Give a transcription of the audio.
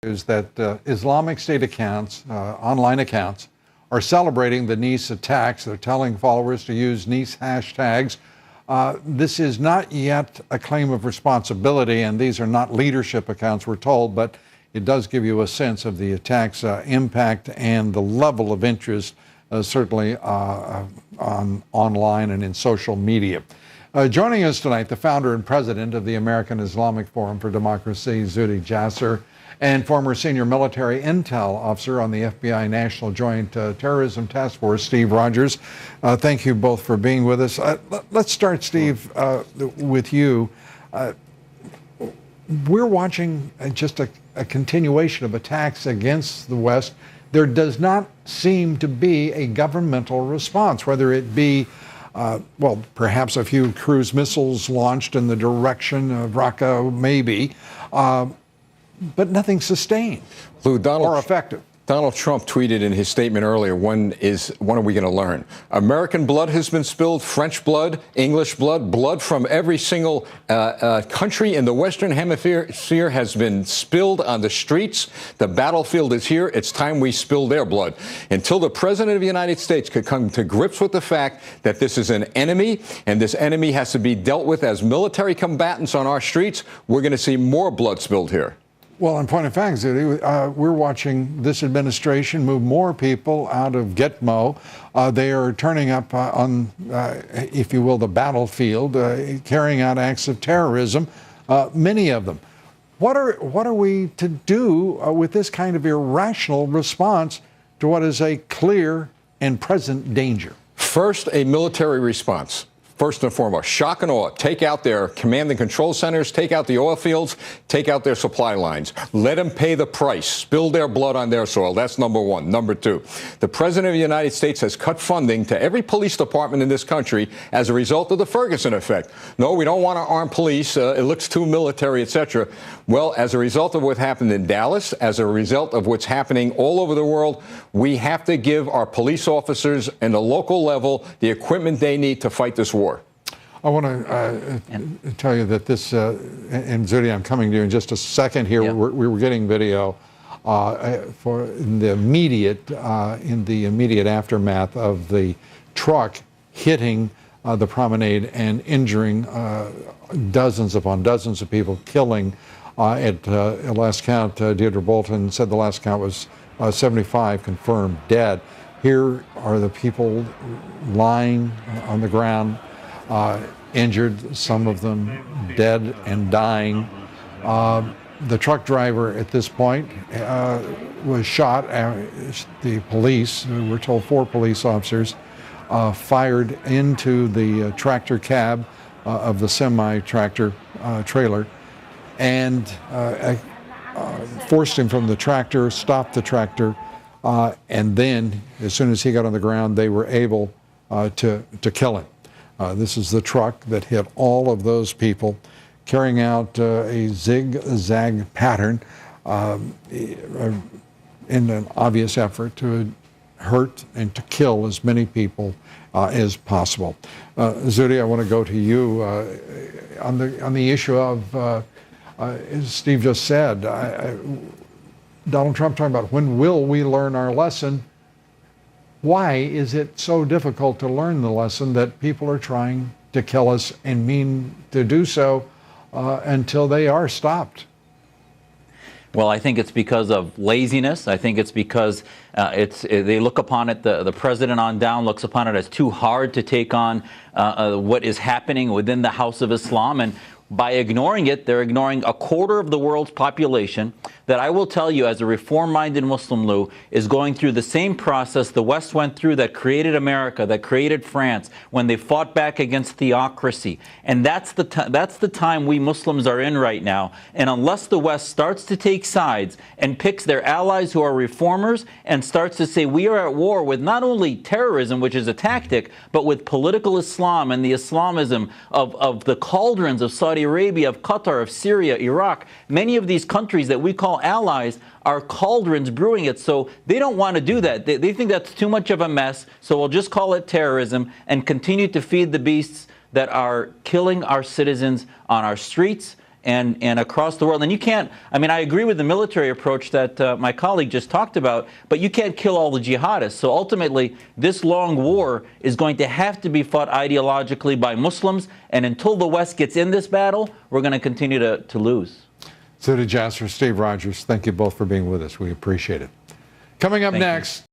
is that Islamic State accounts, online accounts, are celebrating the Nice attacks. They're telling followers to use Nice hashtags. This is not yet a claim of responsibility, and these are not leadership accounts, we're told, but it does give you a sense of the attack's impact and the level of interest, certainly on online and in social media. Joining us tonight, the founder and president of the American Islamic Forum for Democracy, Zuhdi Jasser, and former senior military intel officer on the FBI National Joint Terrorism Task Force, Steve Rogers. Thank you both for being with us. Let's start, Steve, with you. We're watching just a continuation of attacks against the West. There does not seem to be a governmental response, whether it be well, perhaps a few cruise missiles launched in the direction of Raqqa, maybe, but nothing sustained or effective. Donald Trump tweeted in his statement earlier, when are we going to learn? American blood has been spilled, French blood, English blood, blood from every single country in the Western Hemisphere has been spilled on the streets. The battlefield is here. It's time we spill their blood. Until the President of the United States could come to grips with the fact that this is an enemy, and this enemy has to be dealt with as military combatants on our streets, we're going to see more blood spilled here. Well, in point of fact, Zuhdi, we're watching this administration move more people out of Gitmo. They are turning up on, if you will, the battlefield, carrying out acts of terrorism, many of them. What are we to do with this kind of irrational response to what is a clear and present danger? First, a military response. First and foremost, shock and awe. Take out their command and control centers, take out the oil fields, take out their supply lines. Let them pay the price. Spill their blood on their soil. That's number one. Number two, the President of the United States has cut funding to every police department in this country as a result of the Ferguson effect. No, we don't want to arm police. It looks too military, etc. Well, as a result of what happened in Dallas, as a result of what's happening all over the world, we have to give our police officers in the local level the equipment they need to fight this war. I want to tell you that this, and Zuhdi, I'm coming to you in just a second here. Yeah. We were getting video for in the immediate aftermath of the truck hitting the promenade and injuring dozens upon dozens of people, killing at last count, Deirdre Bolton said the last count was 75 confirmed dead. Here are the people lying on the ground, injured, some of them dead and dying. The truck driver at this point was shot. The police, we're told 4 police officers, fired into the tractor cab of the semi-tractor trailer and forced him from the tractor, stopped the tractor, and then as soon as he got on the ground, they were able to kill him. This is the truck that hit all of those people, carrying out a zigzag pattern in an obvious effort to hurt and to kill as many people as possible. Zuhdi, I want to go to you on the issue of, as Steve just said, Donald Trump talking about when will we learn our lesson. Why is it so difficult to learn the lesson that people are trying to kill us and mean to do so until they are stopped? Well, I think it's because of laziness. I think it's because they look upon it, the president on down looks upon it as too hard to take on what is happening within the House of Islam. And by ignoring it, they're ignoring a quarter of the world's population that I will tell you, as a reform-minded Muslim, Lou, is going through the same process the West went through that created America, that created France, when they fought back against theocracy. And that's the time we Muslims are in right now. And unless the West starts to take sides and picks their allies who are reformers and starts to say we are at war with not only terrorism, which is a tactic, but with political Islam and the Islamism of the cauldrons of Saudi Arabia, of Qatar, of Syria, Iraq, many of these countries that we call allies are cauldrons brewing it. So they don't want to do that. They think that's too much of a mess. So we'll just call it terrorism and continue to feed the beasts that are killing our citizens on our streets and across the world. And you can't, I mean, I agree with the military approach that my colleague just talked about, but you can't kill all the jihadists. So ultimately, this long war is going to have to be fought ideologically by Muslims, and until the West gets in this battle, we're going to continue to lose. Zuhdi Jasser, Steve Rogers, thank you both for being with us. We appreciate it. Coming up next.